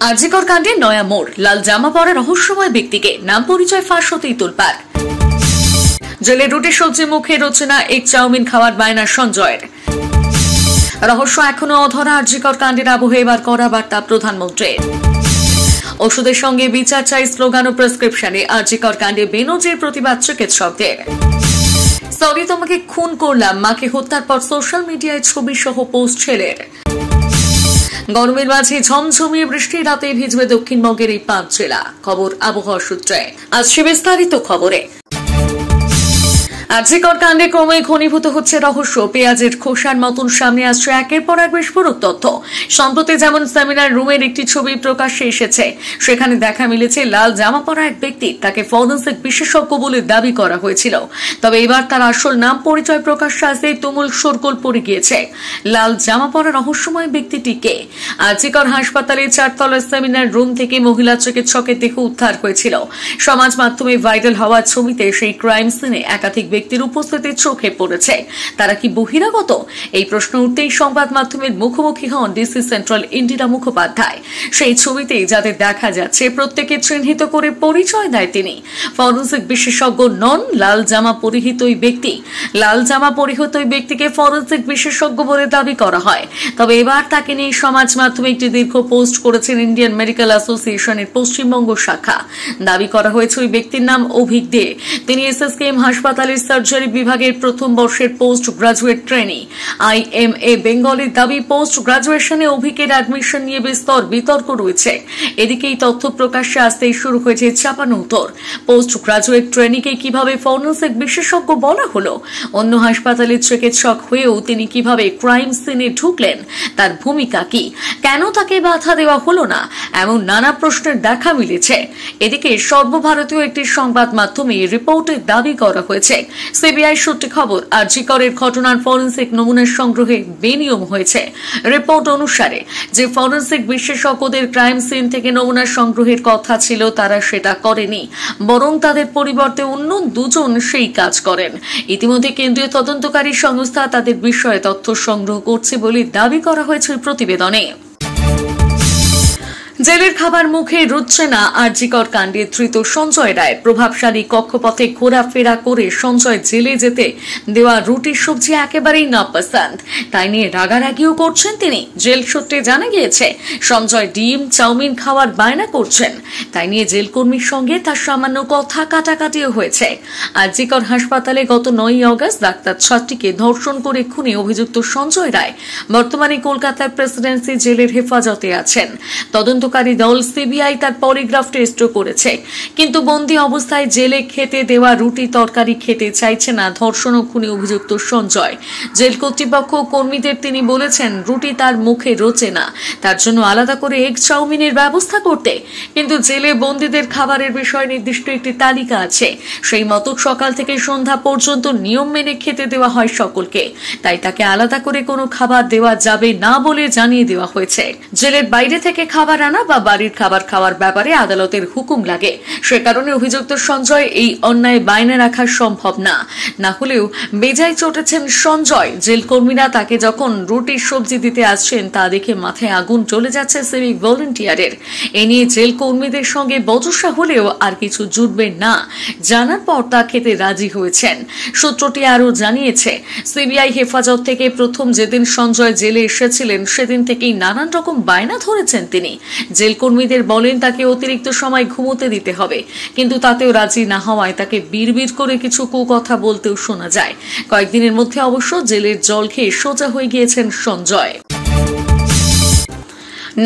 আরজিকর কাণ্ডে নয়া মোড়, লাল জামা পরা রহস্যময় ব্যক্তিকে নাম পরিচয় ফাঁস হতেই তোলপাড়। জেলে রুটি সবজি মুখে রোচে না এক চাউমিন খাওয়ার বায়না সঞ্জয়ের। রহস্য এখনো অধরা আরজিকর কাণ্ডের আবহে এবার কড়া বার্তা প্রধানমন্ত্রীর। ওষুধের সঙ্গে বিচার চাই স্লোগান ও প্রেসক্রিপশনে আরজিকর কাণ্ডে বেনজির প্রতিবাদ চিকিৎসকদের। সরি তোমাকে খুন করলাম, মাকে হত্যার পর সোশ্যাল মিডিয়ায় ছবি সহ পোস্ট ছেলের। গরমের মাঝে ঝমঝমিয়ে বৃষ্টির রাতে ভিজবে দক্ষিণবঙ্গের এই 5 জেলা। খবর আবহাওয়া সূত্রে। আসছে বিস্তারিত খবরে। আরজিকর কাণ্ডে ক্রমে ঘনীভূত হচ্ছে রহস্য। পেঁয়াজের খোসার মতন সামনে আসছে একের পর এক বিস্ফোরক তথ্য। সম্প্রতি যেমন সেমিনার রুমের একটি ছবি প্রকাশ্যে এসেছে, সেখানে দেখা মিলেছে লাল জামা পরা এক ব্যক্তি। তাকে ফরেনসিক বিশেষজ্ঞ বলে দাবি করা হয়েছিল। তবে এবার তার আসল নাম পরিচয় প্রকাশ্যে আসতেই তুমুল শোরগোল পড়ে গিয়েছে। লাল জামা পরা রহস্যময় ব্যক্তিটি কে? আরজিকর হাসপাতালের 4 তলার সেমিনার রুম থেকে মহিলা চিকিৎসকের দেহ উদ্ধার হয়েছিল। সমাজ মাধ্যমে ভাইরাল হওয়া ছবিতে সেই ক্রাইম সিনে একাধিক ব্যক্তির উপস্থিতি চোখে পড়েছে। তারা কি বহিরাগত? এই প্রশ্ন উঠতেই সংবাদ মাধ্যমের মুখোমুখি হন ডিসি সেন্ট্রাল ইন্দিরা মুখোপাধ্যায়। সেই ছবিতে যাদের দেখা যাচ্ছে প্রত্যেকে চিহ্নিত করে পরিচয় দেয় তিনি। ফরেনসিক বিশেষজ্ঞ নন, লাল জামা পরিহিত ওই ব্যক্তি। লাল জামা পরিহিত ওই ব্যক্তিকে ফরেনসিক বিশেষজ্ঞ বলে দাবি করা হয়। তবে এবার তাকে নিয়ে সমাজ মাধ্যমে একটি দীর্ঘ পোস্ট করেছেন ইন্ডিয়ান মেডিকেল অ্যাসোসিয়েশনের পশ্চিমবঙ্গ শাখা। দাবি করা হয়েছে ওই ব্যক্তির নাম অভিক দে। তিনি এসএসকেএম হাসপাতালের সার্জারি বিভাগের প্রথম বর্ষের পোস্ট গ্রাজুয়েট ট্রেনি। IMA বেঙ্গলের দাবি, পোস্ট গ্রাজুয়েশনে অভিকের অ্যাডমিশন নিয়ে বিস্তর বিতর্ক রয়েছে। এদিকে এই তথ্য প্রকাশ্যে আসতেই শুরু হয়েছে চাপানো উত্তর। পোস্ট গ্রাজুয়েট ট্রেনিকে কিভাবে ফরেনসিক বিশেষজ্ঞ বলা হলো? অন্য হাসপাতালের চিকিৎসক হয়েও তিনি কিভাবে ক্রাইম সিনে ঢুকলেন? তার ভূমিকা কি? কেন তাকে বাধা দেওয়া হলো না? এমন নানা প্রশ্নের দেখা মিলেছে। এদিকে সর্বভারতীয় একটি সংবাদ মাধ্যমে রিপোর্টের দাবি করা হয়েছে, সিবিআই সূত্রে খবর, আরজিকরের ঘটনার ফরেনসিক নমুনার সংগ্রহে বেনিয়ম হয়েছে। রিপোর্ট অনুসারে যে ফরেনসিক বিশেষজ্ঞদের ক্রাইম সিন থেকে নমুনা সংগ্রহের কথা ছিল, তারা সেটা করেনি, বরং তাদের পরিবর্তে অন্য 2 জন সেই কাজ করেন। ইতিমধ্যে কেন্দ্রীয় তদন্তকারী সংস্থা তাদের বিষয়ে তথ্য সংগ্রহ করছে বলে দাবি করা হয়েছে প্রতিবেদনে। জেলের খাবার মুখে রুচছে না আরজিকর কাণ্ডে ধৃত সঞ্জয় রায়। প্রভাবশালী কক্ষপথে ঘোরাফেরা করে সঞ্জয় জেলে যেতে দেওয়া রুটির সবজি একেবারেই নাপসন্দ। তাই নিয়ে রাগারাগিও করছেন তিনি। জেল সূত্রে জানা গিয়েছে সঞ্জয় ডিম চাউমিন খাওয়ার বায়না করছেন। তাই নিয়ে জেলকর্মীর সঙ্গে তার সামান্য কথা কাটাকাটিও হয়েছে। আরজিকর হাসপাতালে গত 9 অগস্ট ডাক্তার ছাত্রীকে ধর্ষণ করে খুনে অভিযুক্ত সঞ্জয় রায় বর্তমানে কলকাতার প্রেসিডেন্সি জেলের হেফাজতে আছেন। তদন্তকারী দল সিবিআই তার পলিগ্রাফ টেস্টও করেছে, কিন্তু বন্দী অবস্থায় জেলে খেতে দেওয়া রুটি তরকারি খেতে চাইছে না ধর্ষণ ও খুনে অভিযুক্ত সঞ্জয়। জেল কর্তৃপক্ষ কর্মীদের তিনি বলেছেন রুটি তার মুখে রোচে না, তার জন্য আলাদা করে এগ চাউমিনের ব্যবস্থা করতে। কিন্তু জেলে বন্দীদের খাবারের বিষয়ে নির্দিষ্ট একটি তালিকা আছে। সেই মতো সকাল থেকে সন্ধ্যা পর্যন্ত নিয়ম মেনে খেতে দেওয়া হয় সকলকে। তাই তাকে আলাদা করে কোনো খাবার দেওয়া যাবে না বলে জানিয়ে দেওয়া হয়েছে। জেলের বাইরে থেকে খাবার আনা বা বাড়ির খাবার খাওয়ার ব্যাপারে আদালতের হুকুম লাগে। সে কারণে অভিযুক্ত সঞ্জয় এই অন্যায় বাইনে রাখা সম্ভব না। না হলেও বেজায় চটেছেন সঞ্জয়। জেলকর্মীরা তাকে যখন রুটির সবজি দিতে আসছেন তা দেখে মাথায় আগুন চলে যাচ্ছে সিভিক ভলেন্টিয়ারের। এ নিয়ে জেল কর্মীদের সঙ্গে বচসা হলেও আর কিছু জুটবে না জানার পর তা খেতে রাজি হয়েছেন। সূত্রটি আরও জানিয়েছে, সিবিআই হেফাজত থেকে প্রথম যেদিন সঞ্জয় জেলে এসেছিলেন সেদিন থেকেই নানান রকম বায়না ধরেছেন তিনি। জেলকর্মীদের বলেন তাকে অতিরিক্ত সময় ঘুমোতে দিতে হবে, কিন্তু তাতেও রাজি না হওয়ায় তাকে বিড়বিড় করে কিছু কুকথা বলতেও শোনা যায়। কয়েকদিনের মধ্যে অবশ্য জেলের জল খেয়ে সোজা হয়ে গিয়েছেন সঞ্জয়।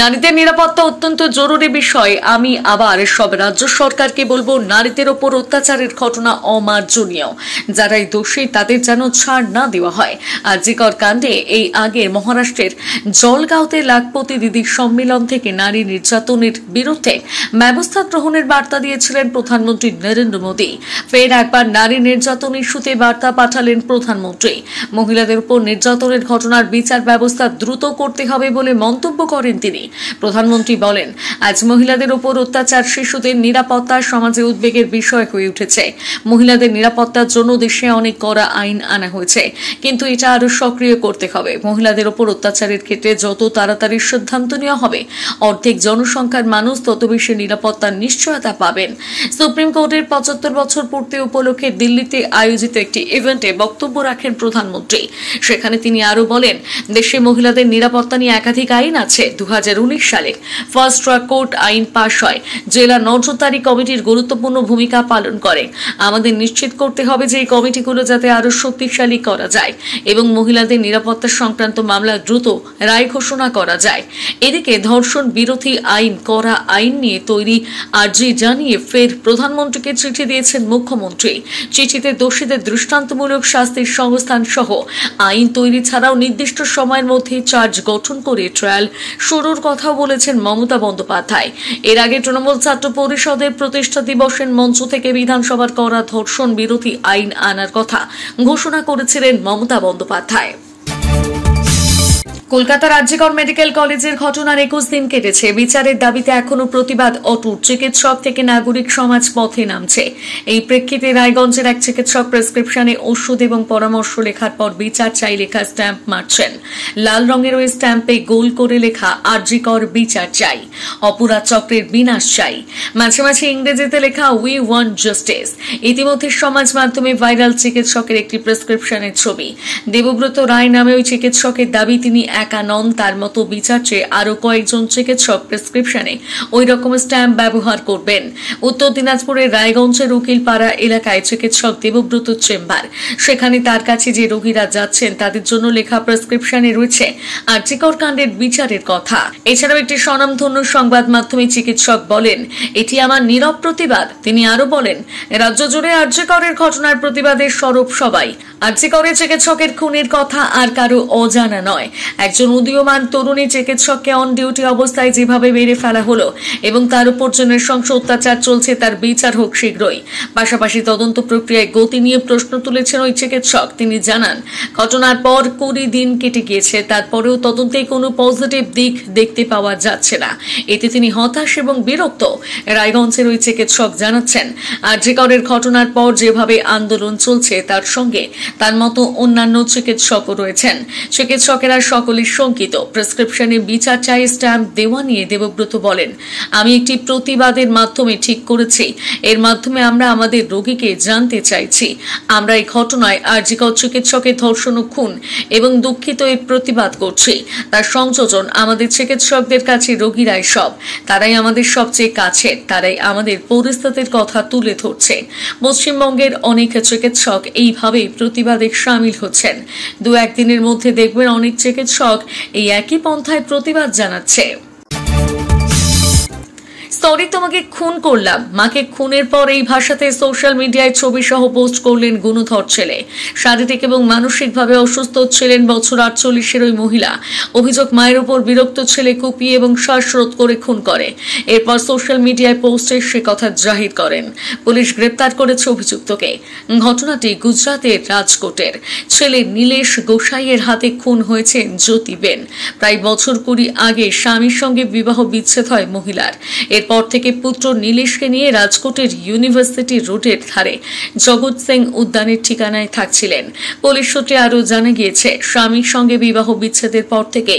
নারীদের নিরাপত্তা অত্যন্ত জরুরি বিষয়। আমি আবার সব রাজ্য সরকারকে বলবো, নারীদের ওপর অত্যাচারের ঘটনা অমার্জনীয়। যারাই দোষী তাদের যেন ছাড় না দেওয়া হয়। আরজিকর কাণ্ডে এই আগে মহারাষ্ট্রের জলগাঁওতে লাখপতি দিদির সম্মেলন থেকে নারী নির্যাতনের বিরুদ্ধে ব্যবস্থা গ্রহণের বার্তা দিয়েছিলেন প্রধানমন্ত্রী নরেন্দ্র মোদী। ফের একবার নারী নির্যাতন ইস্যুতে বার্তা পাঠালেন প্রধানমন্ত্রী। মহিলাদের উপর নির্যাতনের ঘটনার বিচার ব্যবস্থা দ্রুত করতে হবে বলে মন্তব্য করেন তিনি। তিনি। প্রধানমন্ত্রী বলেন, আজ মহিলাদের উপর অত্যাচার, শিশুদের নিরাপত্তা সমাজে উদ্বেগের বিষয় হয়ে উঠেছে। মহিলাদের নিরাপত্তার জন্য দেশে অনেক কড়া আইন আনা হয়েছে, কিন্তু এটা আরো সক্রিয় করতে হবে। মহিলাদের উপর অত্যাচারের ক্ষেত্রে যত তাড়াতাড়ি সিদ্ধান্ত নেওয়া হবে, অর্ধেক জনসংখ্যার মানুষ তত বেশি নিরাপত্তার নিশ্চয়তা পাবেন। সুপ্রিম কোর্টের 75 বছর পূর্তি উপলক্ষে দিল্লিতে আয়োজিত একটি ইভেন্টে বক্তব্য রাখেন প্রধানমন্ত্রী। সেখানে তিনি আরো বলেন, দেশে মহিলাদের নিরাপত্তা নিয়ে একাধিক আইন আছে। 2019 সালে ফার্স্ট ট্র্যাক কোর্ট আইন পাশ হয়, জেলা নজরদারি কমিটির গুরুত্বপূর্ণ ভূমিকা পালন করে। আমাদের নিশ্চিত করতে হবে যে এই কমিটিগুলো যাতে আরো শক্তিশালী করা যায় এবং মহিলাদের নিরাপত্তা সংক্রান্ত মামলা দ্রুত রায় ঘোষণা করা যায়। এদিকে ধর্ষণ বিরোধী আইন করা আইন নিয়ে তৈরি আর্জি জানিয়ে ফের প্রধানমন্ত্রীকে চিঠি দিয়েছেন মুখ্যমন্ত্রী। চিঠিতে দোষীদের দৃষ্টান্তমূলক শাস্তির সংস্থান সহ আইন তৈরি ছাড়াও নির্দিষ্ট সময়ের মধ্যে চার্জ গঠন করে ট্রায়াল শুরুর কথাও বলেছেন মমতা বন্দ্যোপাধ্যায়। এর আগে তৃণমূল ছাত্র পরিষদের প্রতিষ্ঠা দিবসের মঞ্চ থেকে বিধানসভার করা ধর্ষণ বিরোধী আইন আনার কথা ঘোষণা করেছিলেন মমতা বন্দ্যোপাধ্যায়। কলকাতার আরজিকর মেডিকেল কলেজের ঘটনার 21 দিন কেটেছে। বিচারের দাবিতে এখনো প্রতিবাদ অটুট। চিকিৎসক থেকে নাগরিক সমাজ পথে নামছে। এই প্রেক্ষিতে রায়গঞ্জের এক চিকিৎসক প্রেসক্রিপশনে ওষুধ এবং পরামর্শ লেখার পর বিচার চাই লেখা স্ট্যাম্প মারছেন। লাল রঙের ওই স্ট্যাম্পে গোল করে লেখা আরজিকর বিচার চাই, অপরাধ চক্রের বিনাশ চাই। মাঝে মাঝে ইংরেজিতে লেখা উই ওয়ান্ট জাস্টিস। ইতিমধ্যে সমাজ মাধ্যমে ভাইরাল চিকিৎসকের একটি প্রেসক্রিপশনের ছবি। দেবব্রত রায় নামে ওই চিকিৎসকের দাবি তিনি একা নন, তার মতো বিচার চেয়ে আরো কয়েকজন চিকিৎসক প্রেসক্রিপশনে ওই রকম স্ট্যাম্প ব্যবহার করবেন। উত্তর দিনাজপুরের রায়গঞ্জের উকিলপাড়া এলাকায় চিকিৎসক দেবব্রত চেম্বার। সেখানে তার কাছে যে রোগীরা যাচ্ছেন তাদের জন্য লেখা প্রেসক্রিপশনে রয়েছে আরজিকর কাণ্ডের বিচারের কথা। এছাড়াও একটি স্বনামধন্য সংবাদ মাধ্যমে চিকিৎসক বলেন, এটি আমার নীরব প্রতিবাদ। তিনি আরো বলেন, রাজ্য জুড়ে আরজিকরের ঘটনার প্রতিবাদের সরব সবাই। আরজিকরে চিকিৎসকের খুনের কথা আর কারো অজানা নয়। একজন উদীয়মান তরুণী চিকিৎসককে অন ডিউটি অবস্থায় যেভাবে মেরে ফেলা হলো এবং তার উপর যে নৃশংস অত্যাচার চলছে তার বিচার হোক শীঘ্রই। পাশাপাশি তদন্ত প্রক্রিয়ায় গতি নিয়ে প্রশ্ন তুলেছেন ওই চিকিৎসক। তিনি জানান, ঘটনার পর 20 দিন কেটে গিয়েছে, তারপরেও তদন্তে কোনো পজিটিভ দিক দেখতে পাওয়া যাচ্ছে না। এতে তিনি হতাশ এবং বিরক্ত। রায়গঞ্জের ওই চিকিৎসক জানাচ্ছেন, আরজিকরের ঘটনার পর যেভাবে আন্দোলন চলছে তার সঙ্গে তার মতো অন্যান্য চিকিৎসকও রয়েছেন। চিকিৎসকেরা সকলে শঙ্কিত। প্রেসক্রিপশনে বিচার চাই স্ট্যাম্প দেওয়া নিয়ে দেবব্রত বলেন, আমি একটি প্রতিবাদের মাধ্যমে ঠিক করেছি। এর মাধ্যমে আমরা আমাদের রোগীকে জানতে চাইছি। আমরা এই ঘটনায় আরজিকর চিকিৎসকের ধর্ষণ ও খুন এবং দুঃখিত এর প্রতিবাদ করছি। তার সংযোজন আমাদের চিকিৎসকদের কাছে রোগীরাই সব, তারাই আমাদের সবচেয়ে কাছের, তারাই আমাদের পরিস্থিতির কথা তুলে ধরছে। পশ্চিমবঙ্গের অনেক চিকিৎসক এইভাবে প্রতিবাদে সামিল হচ্ছেন। 2-1 দিনের মধ্যে দেখবেন অনেক চিকিৎসক এই একই পন্থায় প্রতিবাদ জানাচ্ছে। সরি তোমাকে খুন করলাম। মাকে খুনের পর এই ভাষাতে সোশ্যাল মিডিয়ায় ছবি সহ পোস্ট করলেন গুণধর ছেলে। শারীরিক এবং মানসিকভাবে অসুস্থ ছিলেন বছর 48-এর ওই মহিলা। অভিযোগ, মায়ের উপর বিরক্ত ছেলে কুপিয়ে এবং শ্বাসরোধ করে খুন করে। এরপর সোশ্যাল মিডিয়ায় পোস্টে সে কথা জাহির করেন। পুলিশ গ্রেপ্তার করেছে অভিযুক্তকে। ঘটনাটি গুজরাতের রাজকোটের। ছেলে নীলেশ গোসাইয়ের হাতে খুন হয়েছে জ্যোতিবেন। প্রায় বছর 20 আগে স্বামীর সঙ্গে বিবাহ বিচ্ছেদ হয় মহিলার। এরপর থেকে পুত্র নীলেশকে নিয়ে রাজকোটের ইউনিভার্সিটি রোডের ধারে জগৎ সিং উদ্যানের ঠিকানায় থাকছিলেন। পুলিশ সূত্রে আরও জানা গিয়েছে, স্বামীর সঙ্গে বিবাহ বিচ্ছেদের পর থেকে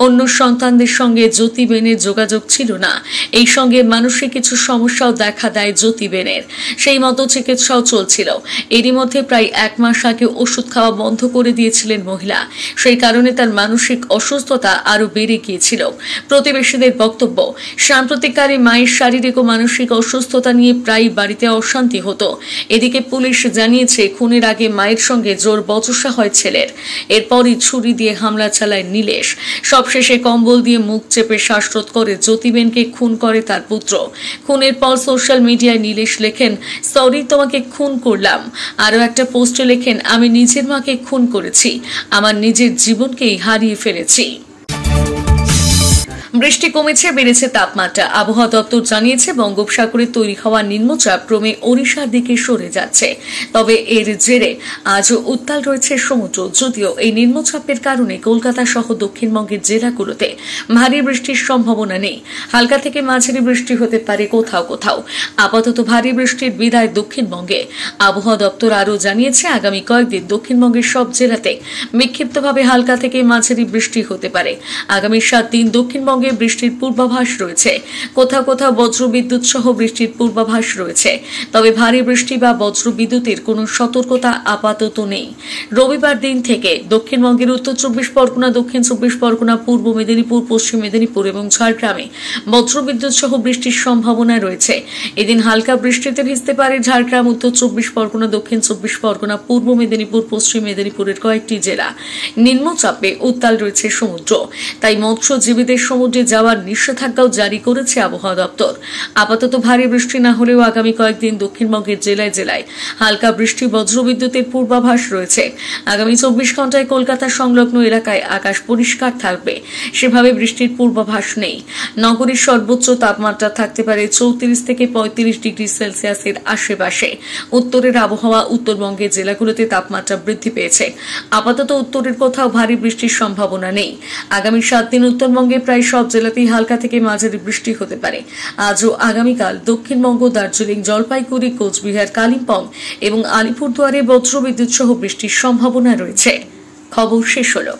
অন্য সন্তানদের সঙ্গে জ্যোতিবেনের যোগাযোগ ছিল না। এই সঙ্গে মানসিক কিছু সমস্যাও দেখা দেয় জ্যোতিবেনের। সেই মতো চিকিৎসাও চলছিল। এরই মধ্যে প্রায় 1 মাস আগে ওষুধ খাওয়া বন্ধ করে দিয়েছিলেন মহিলা। সেই কারণে তার মানসিক অসুস্থতা আরো বেড়ে গিয়েছিল। প্রতিবেশীদের বক্তব্য, সাম্প্রতিককালে মায়ের শারীরিক ও মানসিক অসুস্থতা নিয়ে প্রায় বাড়িতে অশান্তি হতো। এদিকে পুলিশ জানিয়েছে, খুনের আগে মায়ের সঙ্গে জোর বচসা হয় ছেলের। এরপরই ছুরি দিয়ে হামলা চালায় নীলেশ। সবশেষে কম্বল দিয়ে মুখ চেপে শ্বাসরোধ করে জ্যোতিবেনকে খুন করে তার পুত্র। খুনের পর সোশ্যাল মিডিয়ায় নীলেশ লেখেন, সরি তোমাকে খুন করলাম। আরও একটা পোস্টে লেখেন, আমি নিজের মাকে খুন করেছি, আমার নিজের জীবনকেই হারিয়ে ফেলেছি। বৃষ্টি কমেছে, বেড়েছে তাপমাত্রা। আবহাওয়া দপ্তর জানিয়েছে বঙ্গোপসাগরে তৈরি হওয়া নিম্নচাপ ক্রমে ওড়িশার দিকে সরে যাচ্ছে। তবে এর জেরে আজও উত্তাল রয়েছে সমুদ্র। যদিও এই নিম্নচাপের কারণে কলকাতা সহ দক্ষিণবঙ্গের জেলাগুলোতে ভারী বৃষ্টির সম্ভাবনা নেই। হালকা থেকে মাঝারি বৃষ্টি হতে পারে কোথাও কোথাও। আপাতত ভারী বৃষ্টির বিদায় দক্ষিণবঙ্গে। আবহাওয়া দপ্তর আরও জানিয়েছে আগামী কয়েকদিন দক্ষিণবঙ্গের সব জেলাতে বিক্ষিপ্তভাবে হালকা থেকে মাঝারি বৃষ্টি হতে পারে। আগামী 7 দিন দক্ষিণবঙ্গে বৃষ্টির পূর্বাভাস রয়েছে। কোথাও কোথাও বজ্রবিদ্যুৎ সহ বৃষ্টির পূর্বাভাস রয়েছে। তবে ভারী বৃষ্টি বা বজ্রবিদ্যুতের কোনো সতর্কতা আপাতত নেই। রবিবার দিন থেকে দক্ষিণবঙ্গের উত্তর 24 পরগনা, দক্ষিণ 24 পরগনা, পূর্ব মেদিনীপুর, পশ্চিম মেদিনীপুর এবং ঝাড়গ্রামে বজ্রবিদ্যুৎ সহ বৃষ্টির সম্ভাবনা রয়েছে। এদিন হালকা বৃষ্টিতে ভিজতে পারে ঝাড়গ্রাম, উত্তর 24 পরগনা, দক্ষিণ 24 পরগনা, পূর্ব মেদিনীপুর, পশ্চিম মেদিনীপুরের কয়েকটি জেলা। নিম্নচাপে উত্তাল রয়েছে সমুদ্র, তাই মৎস্যজীবীদের সমুদ্রে যাওয়ার নিষেধাজ্ঞাও জারি করেছে আবহাওয়া দপ্তর। আপাতত ভারী বৃষ্টি না হলেও আগামী কয়েকদিন দক্ষিণবঙ্গের জেলায় জেলায় হালকা বৃষ্টি, বজ্রবিদ্যুতের পূর্বাভাস রয়েছে। আগামী 24 ঘন্টায় কলকাতা সংলগ্ন এলাকায় আকাশ পরিষ্কার থাকবে, সেভাবে বৃষ্টির পূর্বাভাস নেই। নগরীর সর্বোচ্চ তাপমাত্রা থাকতে পারে 34 থেকে 35 ডিগ্রি সেলসিয়াসের আশেপাশে। উত্তরের আবহাওয়া, উত্তরবঙ্গের জেলাগুলোতে তাপমাত্রা বৃদ্ধি পেয়েছে। আপাতত উত্তরের কোথাও ভারী বৃষ্টির সম্ভাবনা নেই। আগামী 7 দিন উত্তরবঙ্গে প্রায় সব জেলাতেই হালকা থেকে মাঝারি বৃষ্টি হতে পারে। আজও আগামীকাল দক্ষিণবঙ্গ, দার্জিলিং, জলপাইগুড়ি, কোচবিহার, কালিম্পং এবং আলিপুরদুয়ারে বজ্রবিদ্যুৎ সহ বৃষ্টির সম্ভাবনা রয়েছে। খবর শেষ হলো।